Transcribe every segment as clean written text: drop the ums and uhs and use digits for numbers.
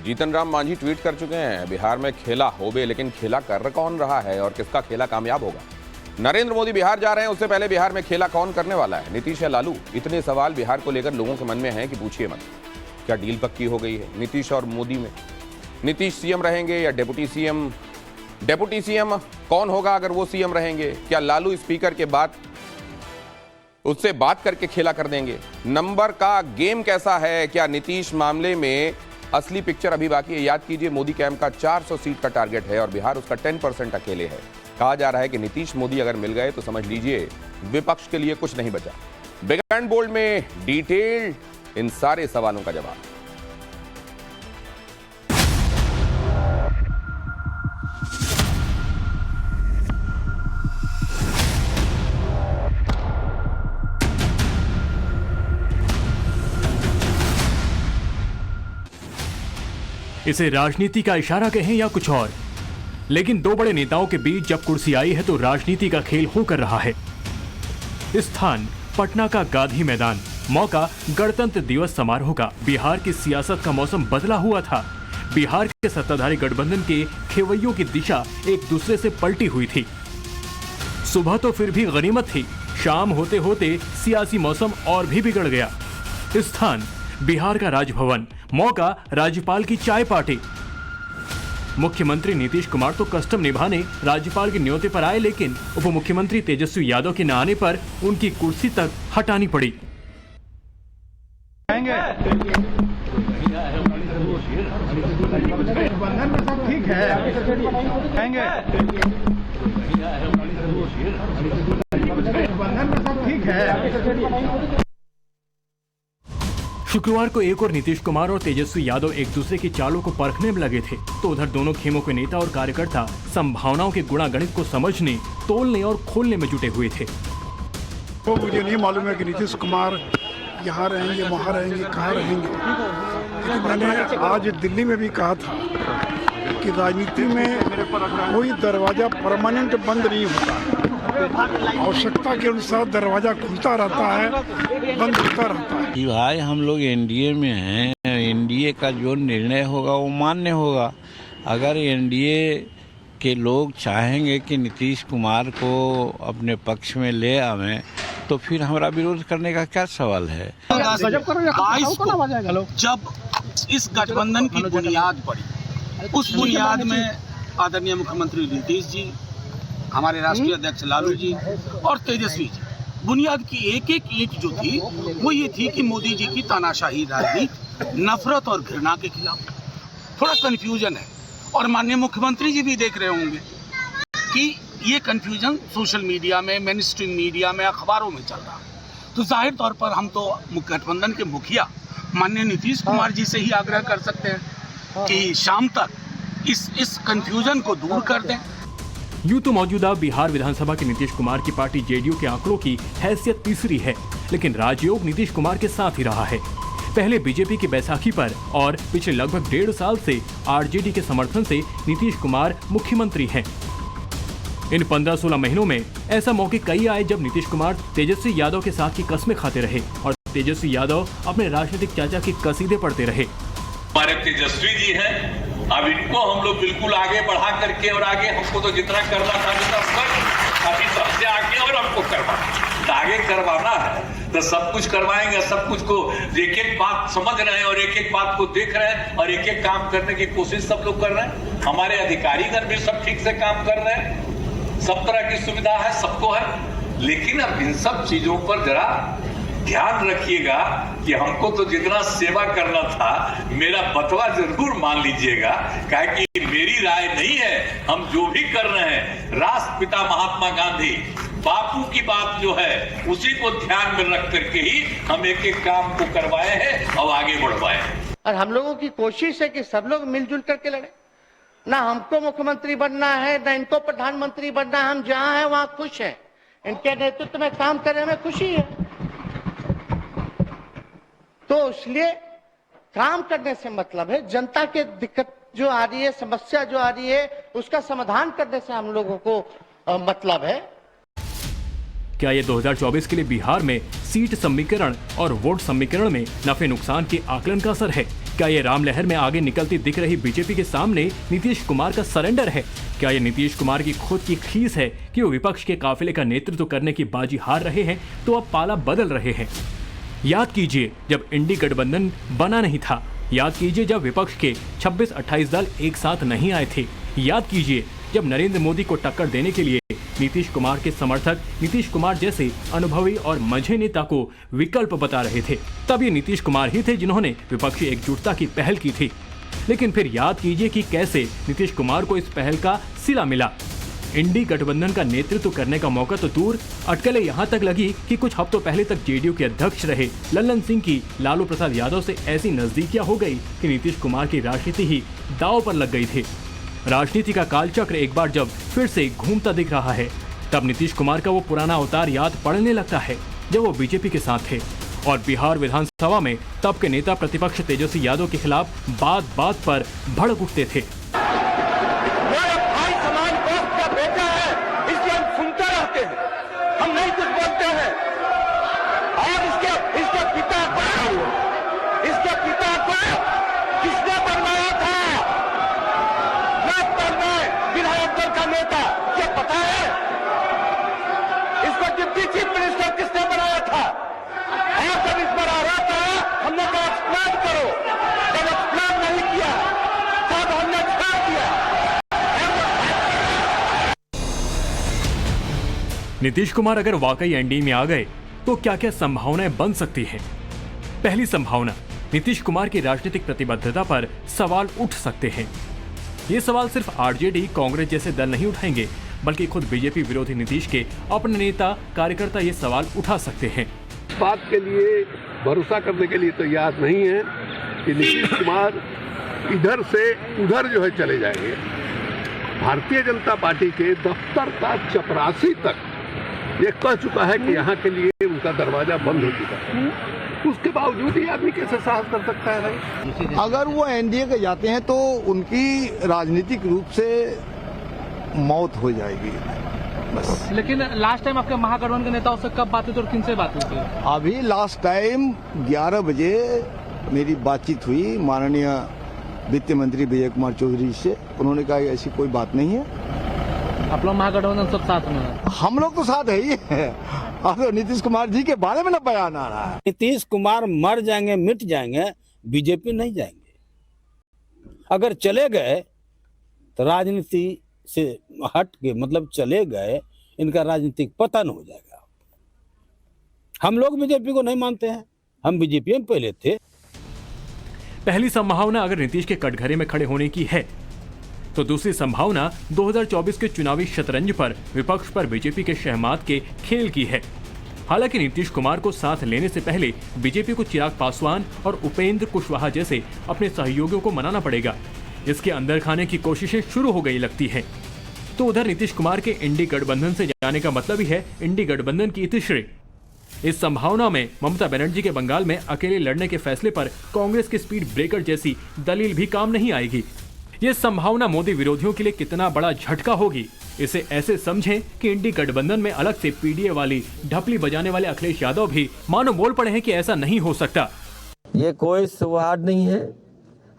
Jitan Ram Manjhi tweet कर चुके हैं, बिहार में खेला होबे, लेकिन खेला कर कौन रहा है और किसका खेला कामयाब होगा। नरेंद्र मोदी बिहार जा रहे हैं, उससे पहले बिहार में खेला कौन करने वाला है, नीतीश या लालू? इतने सवाल बिहार को लेकर लोगों के मन में हैं कि पूछिए मत। क्या डील पक्की हो गई है नीतीश और मोदी में? नीतीश सीएम रहेंगे या डेप्यूटी सीएम? डेप्यूटी सीएम कौन होगा अगर वो सीएम रहेंगे? क्या लालू स्पीकर के बाद उससे बात करके खेला कर देंगे? नंबर का गेम कैसा है? क्या नीतीश मामले में असली पिक्चर अभी बाकी है? याद कीजिए, मोदी कैंप का 400 सीट का टारगेट है और बिहार उसका 10% अकेले है। कहा जा रहा है कि नीतीश मोदी अगर मिल गए तो समझ लीजिए विपक्ष के लिए कुछ नहीं बचा। बिग एंड बोल्ड में डिटेल्ड इन सारे सवालों का जवाब। इसे राजनीति का इशारा कहें या कुछ और, लेकिन दो बड़े नेताओं के बीच जब कुर्सी आई है तो राजनीति का खेल होकर रहा है। स्थान पटना का गांधी मैदान, मौका गणतंत्र दिवस समारोह का। बिहार की सियासत का मौसम बदला हुआ था। बिहार के सत्ताधारी गठबंधन के खेवैयों की दिशा एक दूसरे से पलटी हुई थी। सुबह तो फिर भी गनीमत थी, शाम होते होते सियासी मौसम और भी बिगड़ गया। स्थान बिहार का राजभवन, मौका राज्यपाल की चाय पार्टी। मुख्यमंत्री नीतीश कुमार तो कस्टम निभाने राज्यपाल के न्योते पर आए, लेकिन उप मुख्यमंत्री तेजस्वी यादव के न आने पर उनकी कुर्सी तक हटानी पड़ी। ठीक है। शुक्रवार को एक और नीतीश कुमार और तेजस्वी यादव एक दूसरे की चालों को परखने में लगे थे, तो उधर दोनों खेमों के नेता और कार्यकर्ता संभावनाओं के गुणागणित को समझने, तोलने और खोलने में जुटे हुए थे। तो मुझे नहीं मालूम है कि नीतीश कुमार यहाँ रहेंगे, वहाँ रहेंगे, कहाँ रहेंगे, लेकिन मैंने आज दिल्ली में भी कहा था कि राजनीति में कोई दरवाजा परमानेंट बंद नहीं होता, आवश्यकता के अनुसार दरवाजा खुलता रहता है, बंद होता रहता है। भाई हम लोग एनडीए में हैं, एनडीए का जो निर्णय होगा वो मान्य होगा। अगर एनडीए के लोग चाहेंगे कि नीतीश कुमार को अपने पक्ष में ले आवें तो फिर हमारा विरोध करने का क्या सवाल है। 22 को जब इस गठबंधन की बुनियाद पड़ी, उस बुनियाद में आदरणीय मुख्यमंत्री नीतीश जी, हमारे राष्ट्रीय अध्यक्ष लालू जी और तेजस्वी जी, बुनियाद की एक एक ईंट जो थी वो ये थी कि मोदी जी की तानाशाही राजनीति, नफरत और घृणा के खिलाफ। थोड़ा कंफ्यूजन है और माननीय मुख्यमंत्री जी भी देख रहे होंगे कि ये कंफ्यूजन सोशल मीडिया में, मेन स्ट्रीम मीडिया में, अखबारों में चल रहा है। तो जाहिर तौर पर हम तो गठबंधन के मुखिया माननीय नीतीश कुमार जी से ही आग्रह कर सकते हैं कि शाम तक इस कंफ्यूजन को दूर कर दें। यूं तो मौजूदा बिहार विधानसभा के नीतीश कुमार की पार्टी जेडीयू के आंकड़ों की हैसियत तीसरी है, लेकिन राजयोग नीतीश कुमार के साथ ही रहा है। पहले बीजेपी की बैसाखी पर और पिछले लगभग 1.5 साल से आरजेडी के समर्थन से नीतीश कुमार मुख्यमंत्री हैं। इन 15-16 महीनों में ऐसा मौके कई आए जब नीतीश कुमार तेजस्वी यादव के साथ की कस्में खाते रहे और तेजस्वी यादव अपने राजनीतिक चाचा की कसीदे पढ़ते रहे। हमारे तेजस्वी जी हैं, अब इनको हम लोग बिल्कुल आगे बढ़ा करके, और आगे हमको तो जितना करना था अभी सबसे आगे और हमको करवाना, आगे करवाना है तो सब कुछ करवाएंगे। सब कुछ को एक एक बात समझ रहे हैं और एक एक बात को देख रहे हैं और एक एक काम करने की कोशिश सब लोग कर रहे हैं। हमारे अधिकारीगण भी सब ठीक से काम कर रहे हैं, सब तरह की सुविधा है, सबको है। लेकिन अब इन सब चीजों पर जरा ध्यान रखिएगा कि हमको तो जितना सेवा करना था मेरा बतवा जरूर मान लीजिएगा, कि मेरी राय नहीं है। हम जो भी कर रहे हैं राष्ट्रपिता महात्मा गांधी बापू की बात जो है उसी को ध्यान में रख करके ही हम एक एक काम को करवाए हैं और आगे बढ़वाए हैं। और हम लोगों की कोशिश है कि सब लोग मिलजुल करके लड़े। ना हमको मुख्यमंत्री बनना है, ना इनको प्रधानमंत्री बनना है। हम जहां हैं वहां खुश हैं, इनके नेतृत्व में काम करने में खुशी है। तो इसलिए काम करने से मतलब है जनता के दिक्कत जो आ रही है, समस्या जो आ रही है, उसका समाधान करने से हम लोगों को मतलब है। क्या ये 2024 के लिए बिहार में सीट समीकरण और वोट समीकरण में नफे नुकसान के आकलन का असर है, क्या ये राम लहर में आगे निकलती दिख रही बीजेपी के सामने नीतीश कुमार का सरेंडर है? क्या ये नीतीश कुमार की खुद की खीस है कि वो विपक्ष के काफिले का नेतृत्व करने की बाजी हार रहे हैं तो अब पाला बदल रहे हैं? याद कीजिए जब इंडी गठबंधन बना नहीं था, याद कीजिए जब विपक्ष के 26-28 दल एक साथ नहीं आए थे, याद कीजिए जब नरेंद्र मोदी को टक्कर देने के लिए नीतीश कुमार के समर्थक नीतीश कुमार जैसे अनुभवी और मंझे नेता को विकल्प बता रहे थे। तब ये नीतीश कुमार ही थे जिन्होंने विपक्षी एकजुटता की पहल की थी। लेकिन फिर याद कीजिए कि कैसे नीतीश कुमार को इस पहल का सिला मिला। इंडी गठबंधन का नेतृत्व करने का मौका तो दूर, अटकलें यहाँ तक लगी कि कुछ हफ्तों पहले तक जेडीयू के अध्यक्ष रहे लल्लन सिंह की लालू प्रसाद यादव से ऐसी नजदीकियां हो गई कि नीतीश कुमार की राजनीति ही दांव पर लग गई थी। राजनीति का कालचक्र एक बार जब फिर से घूमता दिख रहा है, तब नीतीश कुमार का वो पुराना अवतार याद पड़ने लगता है जब वो बीजेपी के साथ थे और बिहार विधानसभा में तब के नेता प्रतिपक्ष तेजस्वी यादव के खिलाफ बात बात पर भड़क उठते थे। हम नहीं कुछ बोलते हैं और इसके पिता को किसने बनवाया था? नागपुर में विधायक दल का नेता, ये पता है? इसको डिप्टी चीफ मिनिस्टर किसने बनाया था? और जब इस पर आ रहा था हमने कहा एक्सप्लेन करो, जब एक्सप्लेन नहीं किया तब हमने छोड़ दिया। नीतीश कुमार अगर वाकई एनडीए में आ गए तो क्या क्या संभावनाएं बन सकती हैं? पहली संभावना, नीतीश कुमार की राजनीतिक प्रतिबद्धता पर सवाल उठ सकते हैं। ये सवाल सिर्फ आरजेडी, कांग्रेस जैसे दल नहीं उठाएंगे, बल्कि खुद बीजेपी विरोधी नीतीश के अपने नेता कार्यकर्ता ये सवाल उठा सकते हैं। इस बात के लिए भरोसा करने के लिए तैयार नहीं है कि नीतीश कुमार इधर से उधर जो है चले जाएंगे। भारतीय जनता पार्टी के दफ्तर का चपरासी तक ये कह चुका है कि यहाँ के लिए उनका दरवाजा बंद हो चुका है। उसके बावजूद ही आदमी कैसे साहस कर सकता है भाई? अगर वो एनडीए के जाते हैं तो उनकी राजनीतिक रूप से मौत हो जाएगी बस। लेकिन लास्ट टाइम आपके महागठबंधन के नेताओं से कब बात हुई और किनसे बात हुई थी? अभी लास्ट टाइम 11 बजे मेरी बातचीत हुई माननीय वित्त मंत्री विजय कुमार चौधरी से। उन्होंने कहा कि ऐसी कोई बात नहीं है। आप लोग महागठबंधन सब साथ में हैं? हम लोग तो साथ है ही है। अब नीतीश कुमार जी के बारे में ना बयान आ रहा है। नीतीश कुमार मर जाएंगे, मिट जाएंगे, बीजेपी नहीं जाएंगे। अगर चले गए तो राजनीति से हट के, मतलब चले गए, इनका राजनीतिक पतन हो जाएगा। हम लोग बीजेपी को नहीं मानते हैं, हम बीजेपी में पहले थे। पहली संभावना अगर नीतीश के कटघरे में खड़े होने की है, तो दूसरी संभावना 2024 के चुनावी शतरंज पर विपक्ष पर बीजेपी के शहमाद के खेल की है। हालांकि नीतीश कुमार को साथ लेने से पहले बीजेपी को चिराग पासवान और उपेंद्र कुशवाहा जैसे अपने सहयोगियों को मनाना पड़ेगा। इसके अंदर खाने की कोशिशें शुरू हो गई लगती हैं। तो उधर नीतीश कुमार के इंडी गठबंधन से जाने का मतलब ही है इंडी गठबंधन की इतिश्री। इस संभावना में ममता बनर्जी के बंगाल में अकेले लड़ने के फैसले पर कांग्रेस के स्पीड ब्रेकर जैसी दलील भी काम नहीं आएगी। ये संभावना मोदी विरोधियों के लिए कितना बड़ा झटका होगी, इसे ऐसे समझें कि इंडी गठबंधन में अलग से पीडीए वाली ढपली बजाने वाले अखिलेश यादव भी मानो बोल पड़े हैं कि ऐसा नहीं हो सकता। ये कोई सौहार्द नहीं है।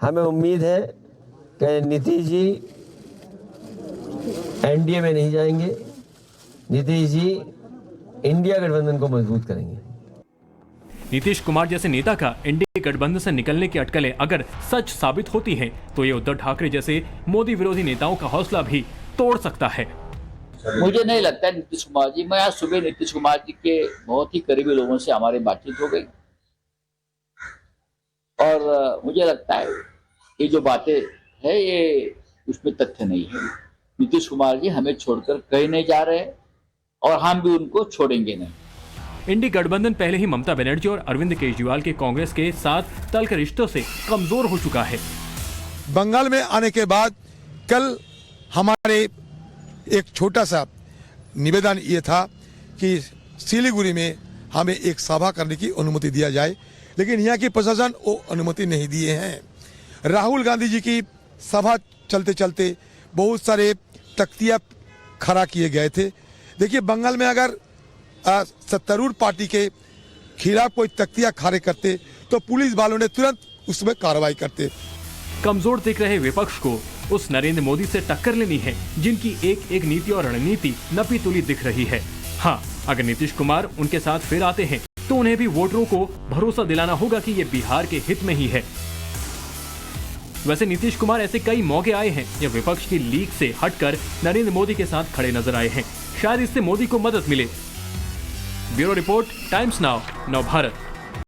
हमें उम्मीद है कि नीतीश जी एनडीए में नहीं जाएंगे। नीतीश जी इंडिया गठबंधन को मजबूत करेंगे। नीतीश कुमार जैसे नेता का इंडी गठबंधन से निकलने की अटकलें अगर सच साबित होती हैं, तो ये उद्धव ठाकरे जैसे मोदी विरोधी नेताओं का हौसला भी तोड़ सकता है। मुझे नहीं लगता नीतीश कुमार जी, मैं आज सुबह नीतीश कुमार जी के बहुत ही करीबी लोगों से हमारी बातचीत हो गई और मुझे लगता है ये जो बातें है ये उसमें तथ्य नहीं है। नीतीश कुमार जी हमें छोड़कर कहीं नहीं जा रहे और हम भी उनको छोड़ेंगे नहीं। इंडी गठबंधन पहले ही ममता बनर्जी और अरविंद केजरीवाल के कांग्रेस के साथ तल के रिश्तों से कमजोर हो चुका है। बंगाल में आने के बाद कल हमारे एक छोटा सा निवेदन ये था कि सिलीगुड़ी में हमें एक सभा करने की अनुमति दिया जाए, लेकिन यहाँ की प्रशासन वो अनुमति नहीं दिए हैं। राहुल गांधी जी की सभा चलते चलते बहुत सारे तख्तियाँ खड़ा किए गए थे। देखिए, बंगाल में अगर सत्तारूढ़ पार्टी के खिलाफ कोई तख्तियाँ खड़े करते तो पुलिस वालों ने तुरंत उसमें कार्रवाई करते। कमजोर दिख रहे विपक्ष को उस नरेंद्र मोदी से टक्कर लेनी है जिनकी एक एक नीति और रणनीति नपी तुली दिख रही है। हाँ, अगर नीतीश कुमार उनके साथ फिर आते हैं तो उन्हें भी वोटरों को भरोसा दिलाना होगा कि ये बिहार के हित में ही है। वैसे नीतीश कुमार ऐसे कई मौके आए हैं या विपक्ष की लीक से हटकर नरेंद्र मोदी के साथ खड़े नजर आए हैं। शायद इससे मोदी को मदद मिले। ब्यूरो रिपोर्ट, टाइम्स नाउ, नव भारत।